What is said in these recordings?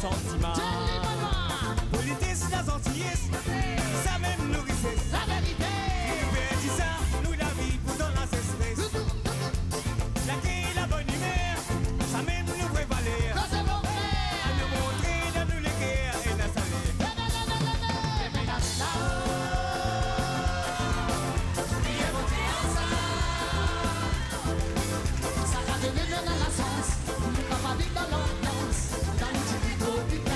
sentiments. Politis la gentillesse, ça même nous richesse. La vérité. Nous perdons ça, nous la vie pour dans la cesse. La qui la bonne humeur, ça même nous prévalait. Quand c'est bon À nous montrer dans nous les guerres et la salée. Ça va devenir dans la sens, nous pas vivre dans l'ambiance, dans le type tropical.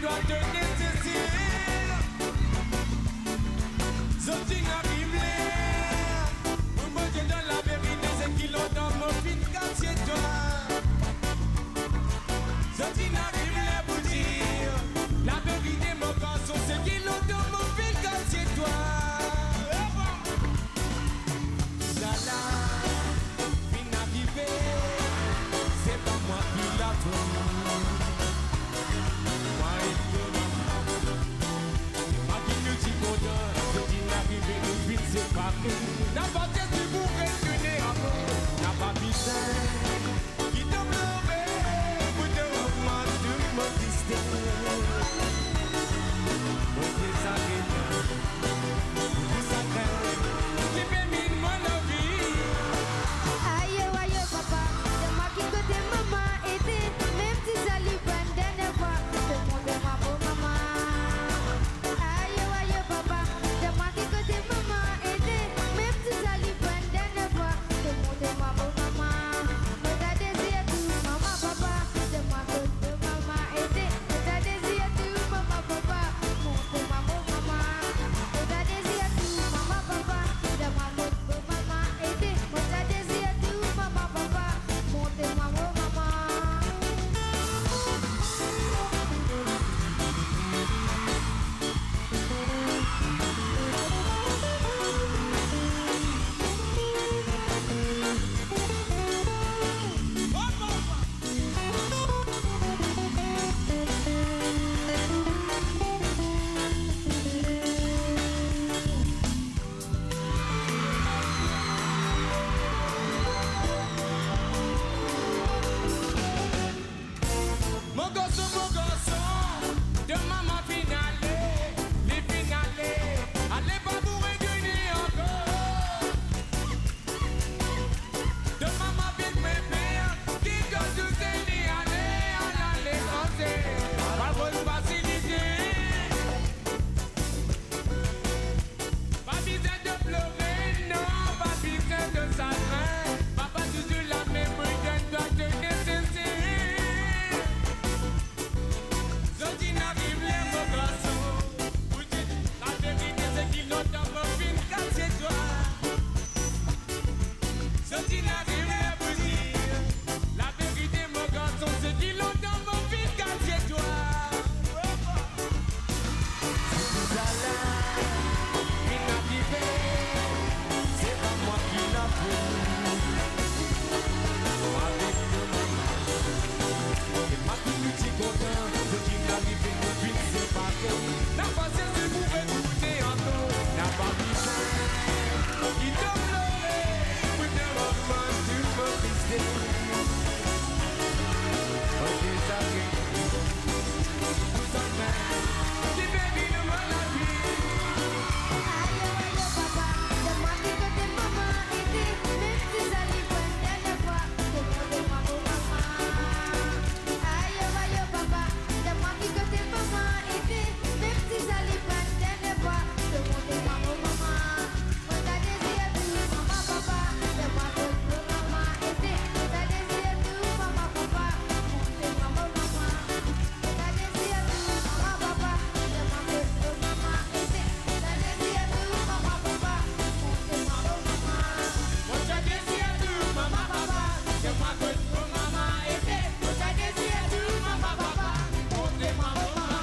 dois te désaisir. Zoti n'a biblé. Pour me dire dans la vérité, c'est qu'il a dans mon fin quartier toi. Zoti n'a biblé pour dire la vérité, mon garçon, c'est qu'il a dans mon fin quartier toi. Zala, fin arrivé, c'est pas moi qui l'a fait. La porte du bourg est une amour. N'a pas besoin qui te pleurer pour te remonter de mon distance. Mon désagrément, tout ça qui m'émine mon vie. Aïe, aïe, papa, c'est moi qui côté maman aidé. Même si ça lui prend dernière fois, te montre moi pour maman. Aïe, aïe, papa, c'est moi qui côté maman aidé. Même si ça lui prend dernière fois, te montre moi pour maman. Mais t'as désiré tout, maman, papa, c'est moi qui côté maman aidé. Mais t'as désiré tout, maman, papa, montre moi pour maman. Mais t'as désiré tout, maman, papa, c'est moi qui côté maman aidé. Mais t'as désiré tout, maman, papa, montre moi pour maman. Mon garçon, de maman finale, les finales, allez pas vous réunir encore. De maman vite mes pères, qui donne tout ces allez danser, pas votre facilité. Pas besoin de pleurer, non, pas besoin de chagrin. Papa toujours la même brigade doit te nécessiter. Zoti n'arrive les mon garçon. Pour dire la vérité, c'est qu'il n'a dans mon fin quartier toi. Zoti n'arrive les pour dire la vérité, mon garçon, c'est qu'il n'a dans mon fin quartier toi. Zala, fin arrivé, c'est pas moi qui l'a fait. Avec le maman, et ma petite content, ce qui n'arrive nous puisse séparer. La patience de vous écouter encore, n'a pas besoin. Il te pleurer, pour te reprendre du feu pisté. Ok, ça arrive. Vous en faites, qui bénit le mal à vie. Aïe, aïe, papa, c'est moi qui côté maman aidé. Même si ça lui prend dernière fois, te montre moi pour maman. Aïe, aïe, papa, c'est moi qui côté maman aidé. Même si ça lui prend dernière fois, te montre moi pour maman. Moi t'as désiré tout, maman, papa, c'est moi qui côté maman aidé. Moi t'as désiré tout, maman, papa, montre moi pour maman. Moi t'as désiré tout, maman, papa, c'est moi qui côté maman aidé. Moi t'as désiré tout, maman, papa, montre moi pour maman. Moi t'as désiré tout, maman, papa, c'est moi que pour maman aider. Moi t'as désiré tout, maman, papa, montrez-moi pour maman.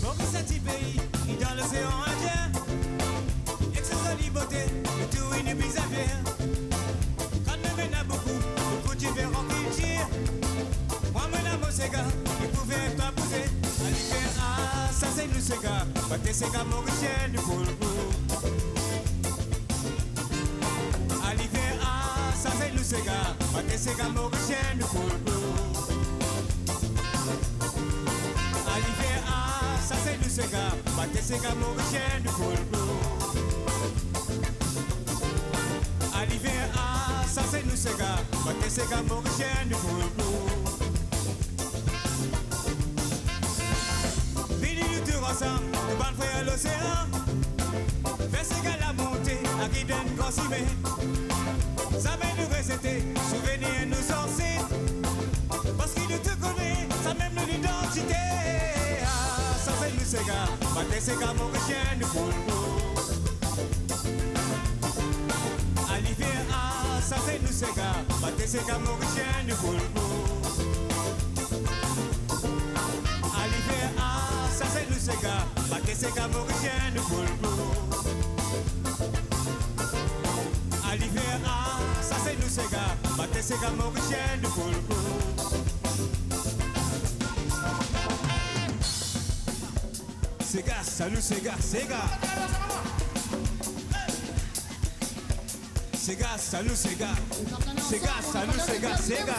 Maurice est un pays dans l'océan Indien. Et que ce soit liberté, le tout une bise à faire. Quand même il y en a beaucoup différents cultures. Moi, mon Sega, il pouvait pas pousser. À l'hiver, ah, ça c'est le Sega. Pas que Sega mauricien du Polgo. À l'hiver, ah, ça c'est le Sega. Pas que Sega mauricien du Polgo. À l'hiver, ah, ça c'est le sega, battez sega mauricien du folklore. Arrivé à ça c'est nous sega, battez sega mauricien du folklore. Vini nous tous ensemble, nous ban frère l'océan. Fais sega la montée, à qui donne consommé. Ça va nous rester, souvenirs nous sortir. Parce qu'il nous te connaît, ça même nous l'identité. Ça c'est nous sega, battez sega mauricien du folklore. Arrivé à ça c'est nous sega, battez sega mauricien du folklore. Arrivé à ça c'est nous sega, battez sega mauricien du folklore. Arrivé à ça c'est nous sega, battez sega mauricien du folklore. Sega, salut Sega, Sega. Sega, salut Sega. Sega, salut Sega, Sega.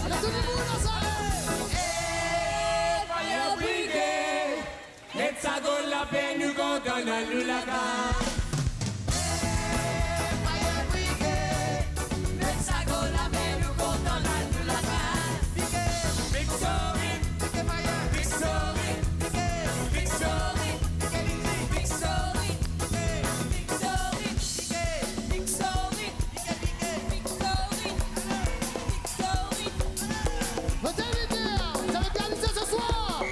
Allez, tout le monde ensemble. Fire brigade, let's a go la peine nous content dans l'oulaga. Fire brigade, let's go la paix, nous comptons dans l'oulaga. Victory, victory, victory, Votez les terres, vous avez bien amusé ce soir.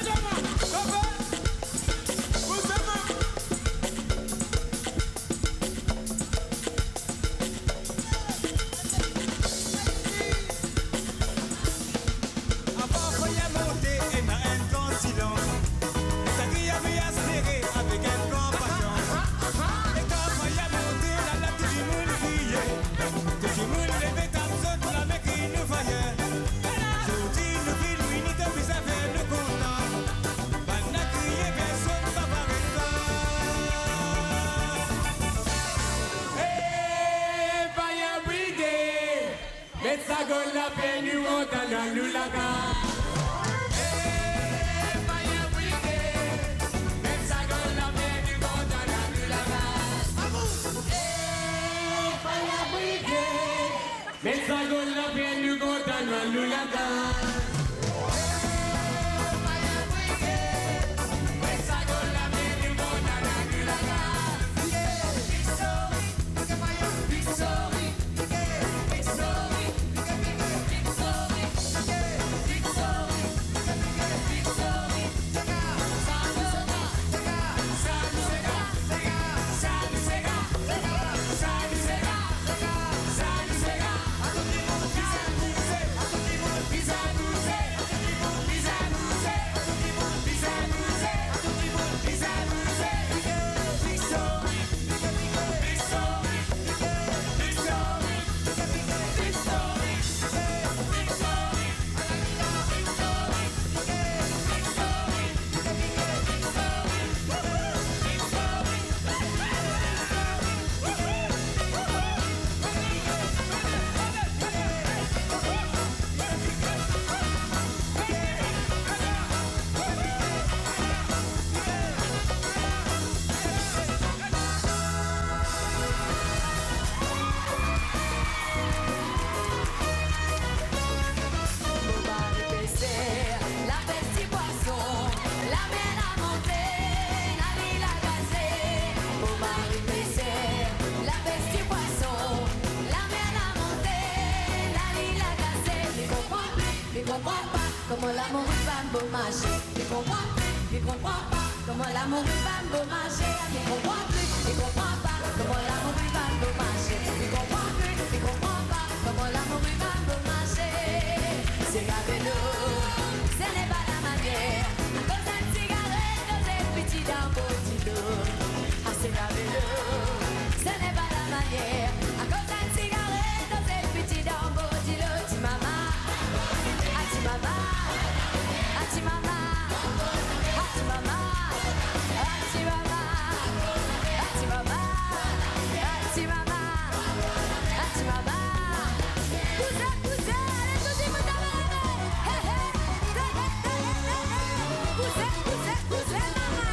Yeah, man. Avant, faut y monter et n'a un grand silence. Ça qui a vu aspirer avec un compassion. Et quand faut y monter, la tout du monde criait. Tout du monde levait ta saute, la mec qui nous voyait. Je dis, nous films, nous n'y t'avons pas fait le content. Pas n'a crié, personne va parler toi. Hey, fire brigade, let's a go la peine nous content dans l'oulaga. Hey, fire brigade, let's a go la peine nous content dans l'oulaga. Hey, fire brigade, let's a go la peine nous content dans l'oulaga. Comment l'amour va beau marcher, il comprend pas. Comment l'amour va beau marcher, il comprend pas. Comment l'amour va beau marcher, il comprend pas. Comment l'amour va beau marcher, c'est gavelo, ce n'est pas la manière. À cause d'une cigarette, dans un petit dans petit dos. Ah c'est gavelo, ce n'est pas la manière. À cause d'une cigarette, dans un petit dans petit dos. Ti mama, ah ti mama. Ati mama, ati mama, ati mama, ati mama, ati mama, ati mama. Poussez, poussez, allez tout le monde avec. Hey hey, poussez, poussez, poussez, mama.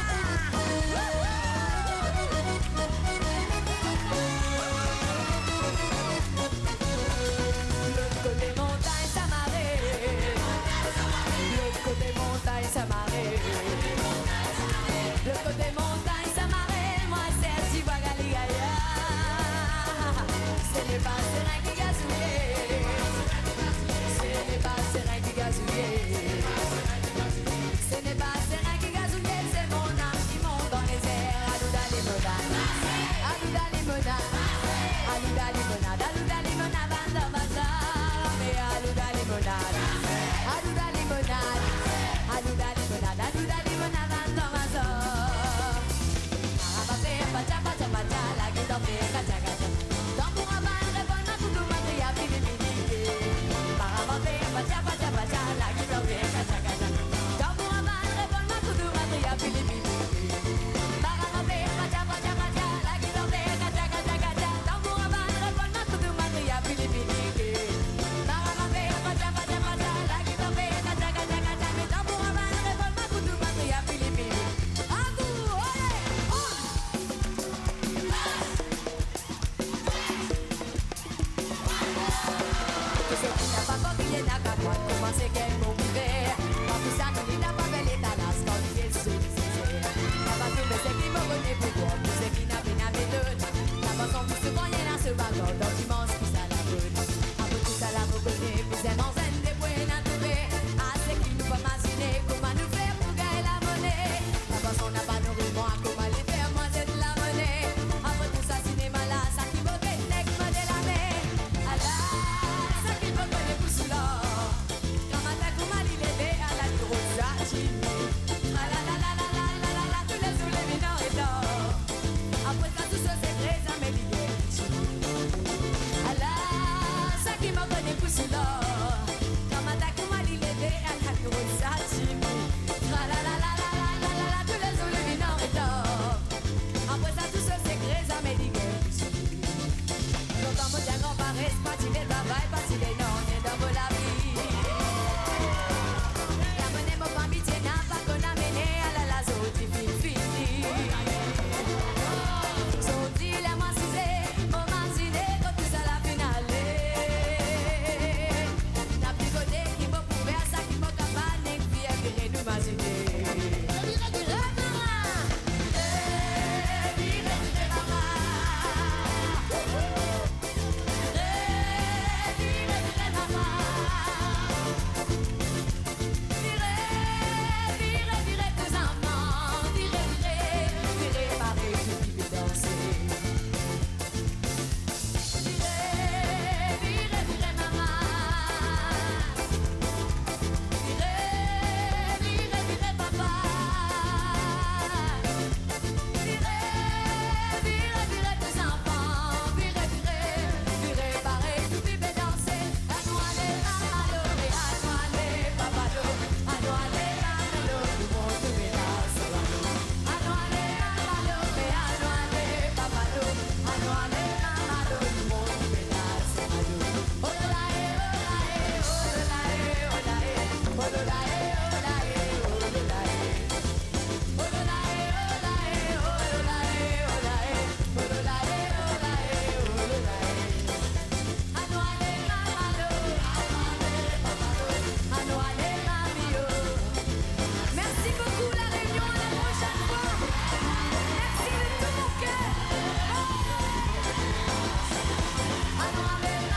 Commencer